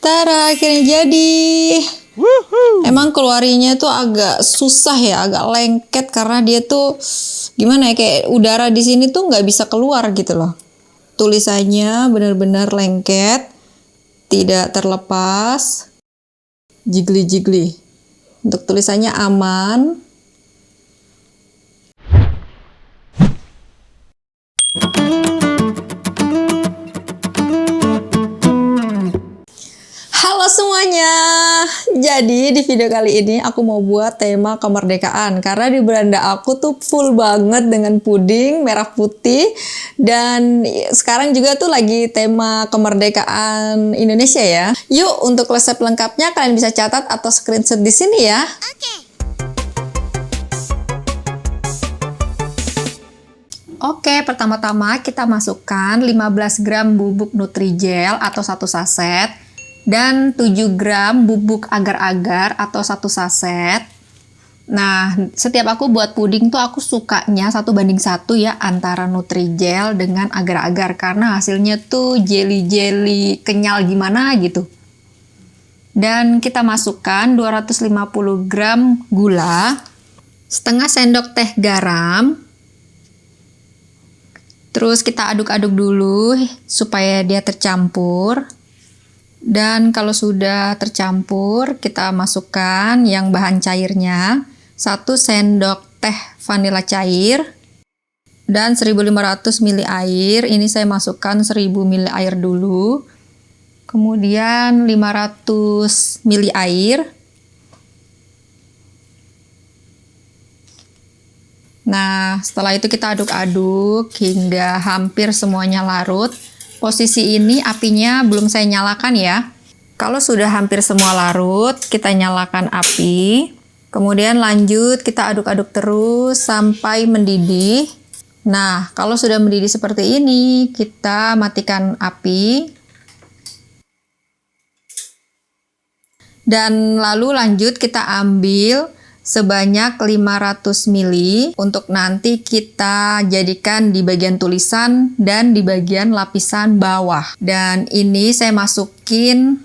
Tara, akhirnya jadi. Emang keluarinya tuh agak susah ya, agak lengket karena dia tuh gimana ya, kayak udara di sini tuh nggak bisa keluar gitu loh. Tulisannya benar-benar lengket, tidak terlepas, jigli-jigli. Untuk tulisannya aman. Halo semuanya. Jadi di video kali ini aku mau buat tema kemerdekaan karena di beranda aku tuh full banget dengan puding merah putih, dan sekarang juga tuh lagi tema kemerdekaan Indonesia ya. Yuk, untuk resep lengkapnya kalian bisa catat atau screenshot di sini ya. Oke, pertama-tama kita masukkan 15 gram bubuk Nutrijel atau 1 saset dan 7 gram bubuk agar-agar atau 1 saset. Nah, setiap aku buat puding tuh aku sukanya 1:1 ya antara Nutrijel dengan agar-agar karena hasilnya tuh jelly-jelly kenyal gimana gitu. Dan kita masukkan 250 gram gula, setengah sendok teh garam. Terus kita aduk-aduk dulu supaya dia tercampur. Dan kalau sudah tercampur, kita masukkan yang bahan cairnya. 1 sendok teh vanila cair. Dan 1500 ml air. Ini saya masukkan 1000 ml air dulu. Kemudian 500 ml air. Nah, setelah itu kita aduk-aduk hingga hampir semuanya larut. Posisi ini apinya belum saya nyalakan ya. Kalau sudah hampir semua larut, kita nyalakan api. Kemudian lanjut kita aduk-aduk terus sampai mendidih. Nah, kalau sudah mendidih seperti ini, kita matikan api. Dan lalu lanjut kita ambil sebanyak 500 ml untuk nanti kita jadikan di bagian tulisan dan di bagian lapisan bawah. Dan ini saya masukin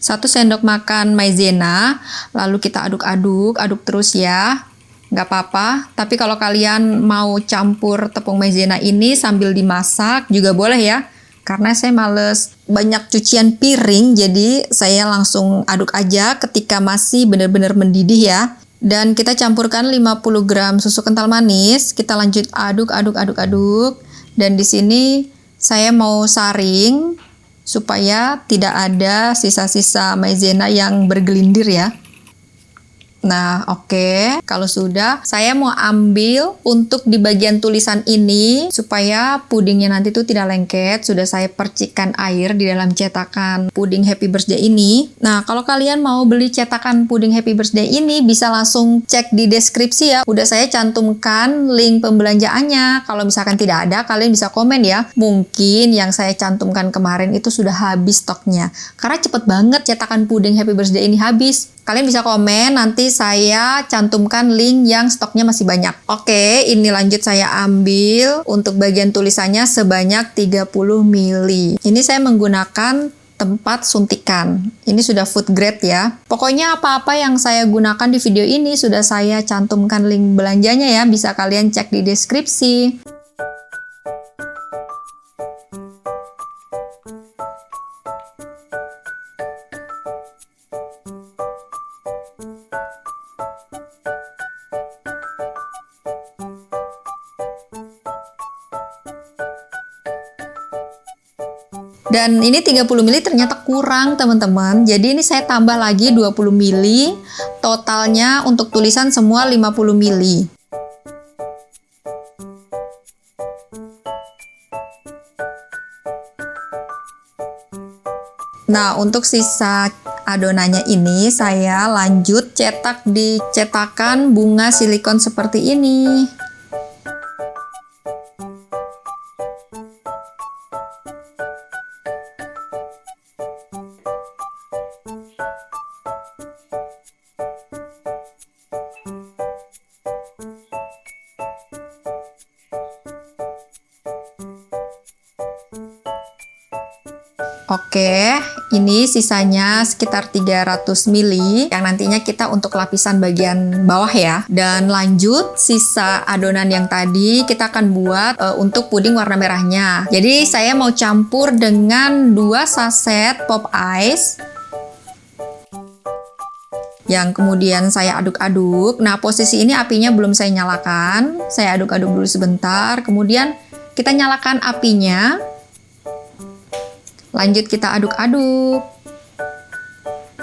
1 sendok makan maizena, lalu kita aduk-aduk, aduk terus ya. Nggak apa-apa, tapi kalau kalian mau campur tepung maizena ini sambil dimasak juga boleh ya. Karena saya males banyak cucian piring, jadi saya langsung aduk aja ketika masih benar-benar mendidih ya. Dan kita campurkan 50 gram susu kental manis, kita lanjut aduk. Dan di sini saya mau saring supaya tidak ada sisa-sisa maizena yang bergelindir ya. Nah, oke. Kalau sudah, saya mau ambil untuk di bagian tulisan ini supaya pudingnya nanti tuh tidak lengket. Sudah saya percikkan air di dalam cetakan puding Happy Birthday ini. Nah, kalau kalian mau beli cetakan puding Happy Birthday ini bisa langsung cek di deskripsi ya. Udah saya cantumkan link pembelanjaannya. Kalau misalkan tidak ada, kalian bisa komen ya. Mungkin yang saya cantumkan kemarin itu sudah habis stoknya. Karena cepet banget cetakan puding Happy Birthday ini habis. Kalian bisa komen, nanti saya cantumkan link yang stoknya masih banyak. Oke, ini lanjut saya ambil untuk bagian tulisannya sebanyak 30 ml. Ini saya menggunakan tempat suntikan. Ini sudah food grade ya. Pokoknya apa-apa yang saya gunakan di video ini sudah saya cantumkan link belanjanya ya. Bisa kalian cek di deskripsi. Dan ini 30 ml ternyata kurang teman-teman. Jadi ini saya tambah lagi 20 ml. Totalnya untuk tulisan semua 50 ml. Nah, untuk sisa adonannya ini saya lanjut cetak di cetakan bunga silikon seperti ini. Oke, ini sisanya sekitar 300 ml yang nantinya kita untuk lapisan bagian bawah ya. Dan lanjut sisa adonan yang tadi kita akan buat untuk puding warna merahnya. Jadi saya mau campur dengan 2 saset pop ice yang kemudian saya aduk-aduk. Nah, posisi ini apinya belum saya nyalakan. Saya aduk-aduk dulu sebentar, kemudian kita nyalakan apinya. Lanjut kita aduk-aduk.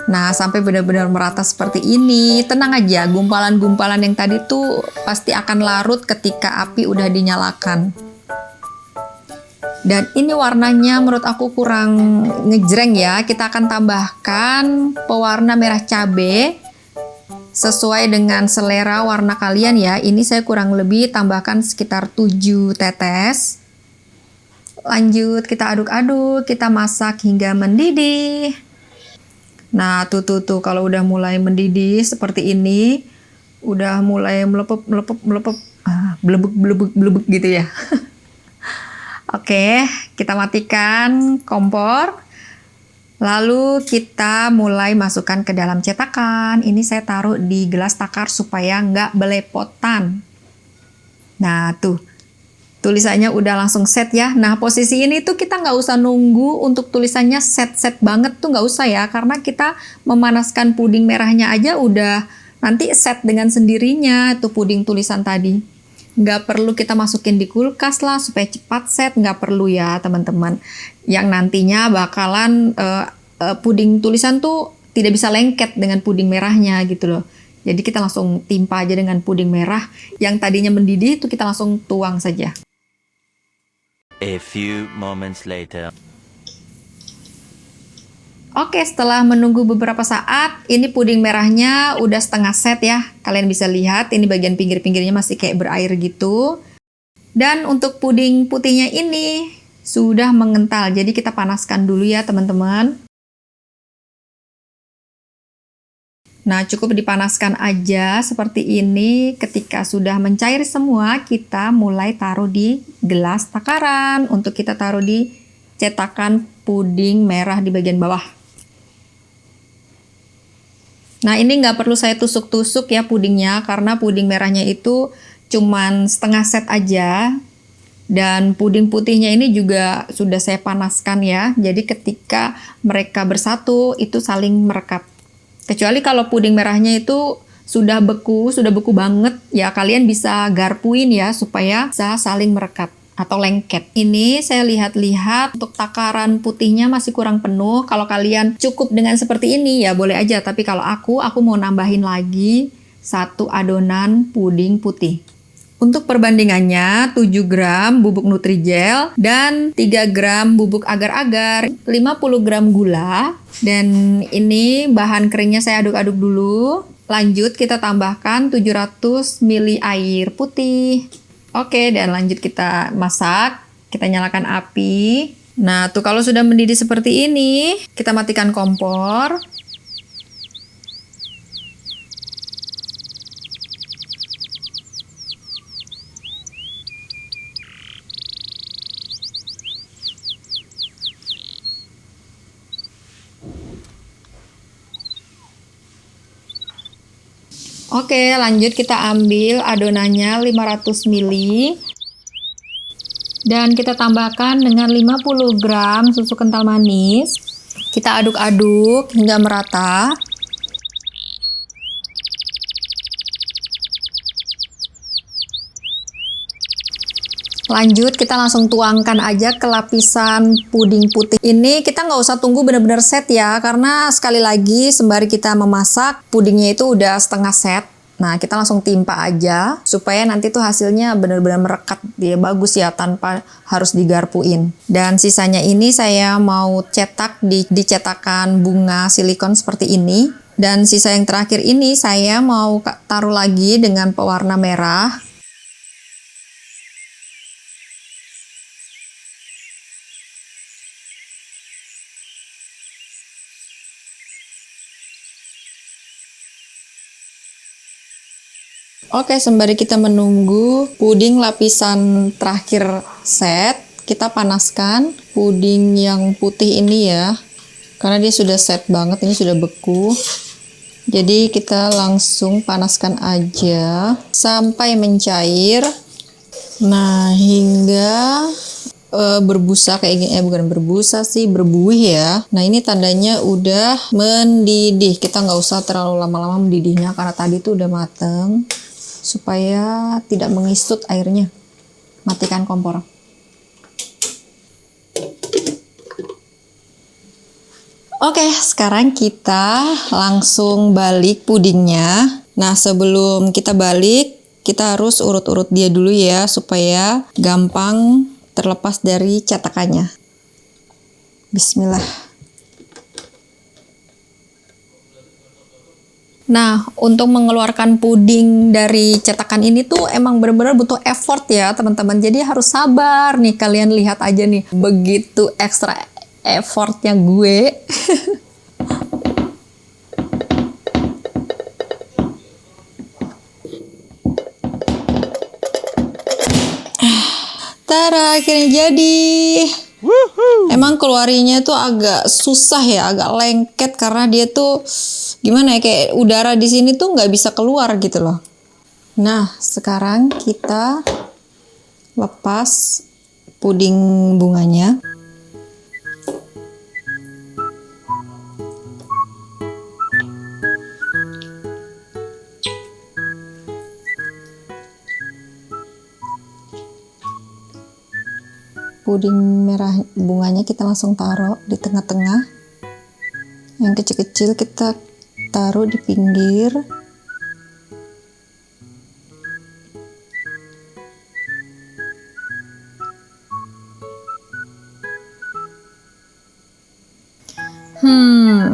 Nah, sampai benar-benar merata seperti ini. Tenang aja, gumpalan-gumpalan yang tadi tuh pasti akan larut ketika api udah dinyalakan. Dan ini warnanya menurut aku kurang ngejreng ya. Kita akan tambahkan pewarna merah cabai sesuai dengan selera warna kalian ya. Ini saya kurang lebih tambahkan sekitar 7 tetes. Lanjut kita aduk-aduk, kita masak hingga mendidih. Nah, tuh kalau udah mulai mendidih seperti ini, udah mulai melepep, blebek gitu ya. Oke, kita matikan kompor. Lalu kita mulai masukkan ke dalam cetakan. Ini saya taruh di gelas takar supaya nggak belepotan. Nah, tuh. Tulisannya udah langsung set ya. Nah, posisi ini tuh kita nggak usah nunggu untuk tulisannya set banget tuh nggak usah ya. Karena kita memanaskan puding merahnya aja udah nanti set dengan sendirinya tuh puding tulisan tadi. Nggak perlu kita masukin di kulkas lah supaya cepat set, nggak perlu ya teman-teman. Yang nantinya bakalan puding tulisan tuh tidak bisa lengket dengan puding merahnya gitu loh. Jadi kita langsung timpa aja dengan puding merah. Yang tadinya mendidih itu kita langsung tuang saja. A few moments later. Oke, setelah menunggu beberapa saat, ini puding merahnya udah setengah set ya. Kalian bisa lihat, ini bagian pinggir-pinggirnya masih kayak berair gitu. Dan untuk puding putihnya ini sudah mengental, jadi kita panaskan dulu ya teman-teman. Nah, cukup dipanaskan aja seperti ini. Ketika sudah mencair semua, kita mulai taruh di gelas takaran untuk kita taruh di cetakan puding merah di bagian bawah. Nah, ini nggak perlu saya tusuk-tusuk ya pudingnya, karena puding merahnya itu cuman setengah set aja. Dan puding putihnya ini juga sudah saya panaskan ya. Jadi ketika mereka bersatu, itu saling merekat. Kecuali kalau puding merahnya itu sudah beku banget, ya kalian bisa garpuin ya supaya bisa saling merekat atau lengket. Ini saya lihat-lihat untuk takaran putihnya masih kurang penuh. Kalau kalian cukup dengan seperti ini ya boleh aja, tapi kalau aku mau nambahin lagi 1 adonan puding putih. Untuk perbandingannya 7 gram bubuk Nutrijel dan 3 gram bubuk agar-agar, 50 gram gula, dan ini bahan keringnya saya aduk-aduk dulu. Lanjut kita tambahkan 700 ml air putih. Oke, dan lanjut kita masak. Kita nyalakan api. Nah, tuh kalau sudah mendidih seperti ini, kita matikan kompor. Oke, lanjut kita ambil adonannya 500 ml dan kita tambahkan dengan 50 gram susu kental manis. Kita aduk-aduk hingga merata. Lanjut kita langsung tuangkan aja ke lapisan puding putih. Ini kita nggak usah tunggu benar-benar set ya, karena sekali lagi sembari kita memasak pudingnya itu udah setengah set. Nah, kita langsung timpa aja supaya nanti tuh hasilnya benar-benar merekat, dia bagus ya tanpa harus digarpuin. Dan sisanya ini saya mau cetak di cetakan bunga silikon seperti ini. Dan sisa yang terakhir ini saya mau taruh lagi dengan pewarna merah. Oke, sembari kita menunggu puding lapisan terakhir set, kita panaskan puding yang putih ini ya. Karena dia sudah set banget, ini sudah beku. Jadi kita langsung panaskan aja sampai mencair. Nah, hingga berbusa kayak gini, bukan berbusa sih, berbuih ya. Nah, ini tandanya udah mendidih. Kita nggak usah terlalu lama-lama mendidihnya karena tadi tuh udah mateng. Supaya tidak mengisut airnya. Matikan kompor. Oke, sekarang kita langsung balik pudingnya. Nah, sebelum kita balik, kita harus urut-urut dia dulu ya supaya gampang terlepas dari cetakannya. Bismillah. Nah, untuk mengeluarkan puding dari cetakan ini tuh emang bener-bener butuh effort ya teman-teman. Jadi harus sabar nih, kalian lihat aja nih. Begitu ekstra effortnya gue. Tada, akhirnya jadi. Woohoo. Emang keluarinya tuh agak susah ya, agak lengket karena dia tuh gimana ya, kayak udara di sini tuh nggak bisa keluar gitu loh. Nah, sekarang kita lepas puding bunganya. Puding merah bunganya kita langsung taruh di tengah-tengah. Yang kecil-kecil kita taruh di pinggir.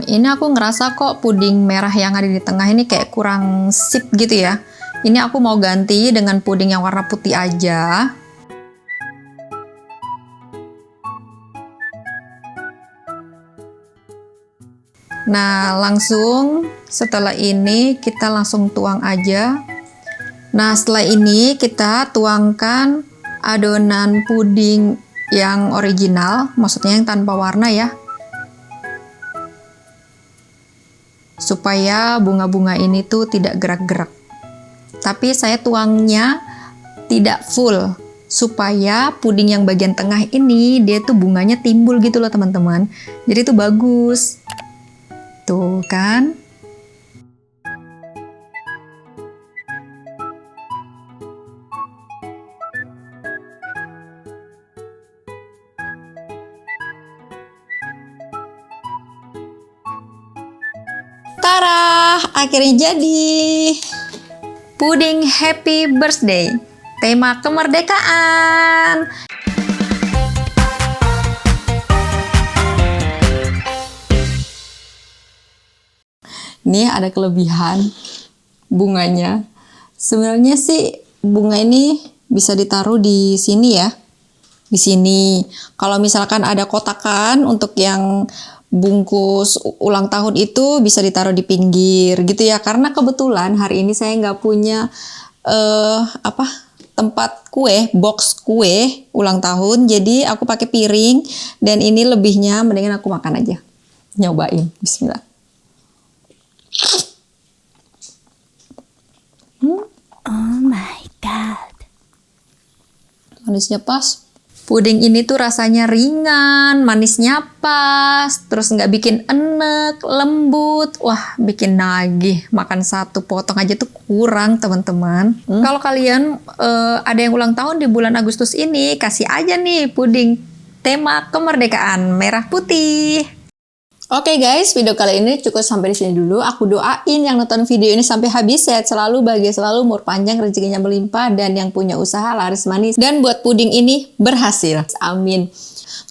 Ini aku ngerasa kok puding merah yang ada di tengah ini kayak kurang sip gitu ya. Ini aku mau ganti dengan puding yang warna putih aja. Nah, langsung setelah ini kita langsung tuang aja. Nah, setelah ini kita tuangkan adonan puding yang original, maksudnya yang tanpa warna ya. Supaya bunga-bunga ini tuh tidak gerak-gerak. Tapi saya tuangnya tidak full, supaya puding yang bagian tengah ini dia tuh bunganya timbul gitu loh teman-teman. Jadi itu bagus. Tuh kan. Tara, akhirnya jadi. Puding Happy Birthday. Tema kemerdekaan. Ini ada kelebihan bunganya. Sebenarnya sih bunga ini bisa ditaruh di sini ya. Di sini. Kalau misalkan ada kotakan untuk yang bungkus ulang tahun itu bisa ditaruh di pinggir gitu ya. Karena kebetulan hari ini saya nggak punya tempat kue, box kue ulang tahun. Jadi aku pakai piring dan ini lebihnya mendingan aku makan aja. Nyobain. Bismillah. Oh my god. Manisnya pas. Puding ini tuh rasanya ringan, manisnya pas, terus nggak bikin enek, lembut. Wah, bikin nagih. Makan satu potong aja tuh kurang, teman-teman. Kalau kalian ada yang ulang tahun di bulan Agustus ini, kasih aja nih puding tema kemerdekaan merah putih. Oke guys, video kali ini cukup sampai di sini dulu. Aku doain yang nonton video ini sampai habis sehat selalu, bahagia selalu, umur panjang, rezekinya melimpah, dan yang punya usaha laris manis. Dan buat puding ini berhasil. Amin.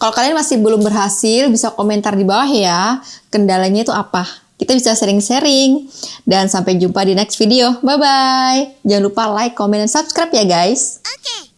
Kalau kalian masih belum berhasil, bisa komentar di bawah ya. Kendalanya itu apa? Kita bisa sharing-sharing. Dan sampai jumpa di next video. Bye-bye. Jangan lupa like, comment, dan subscribe ya guys. Oke.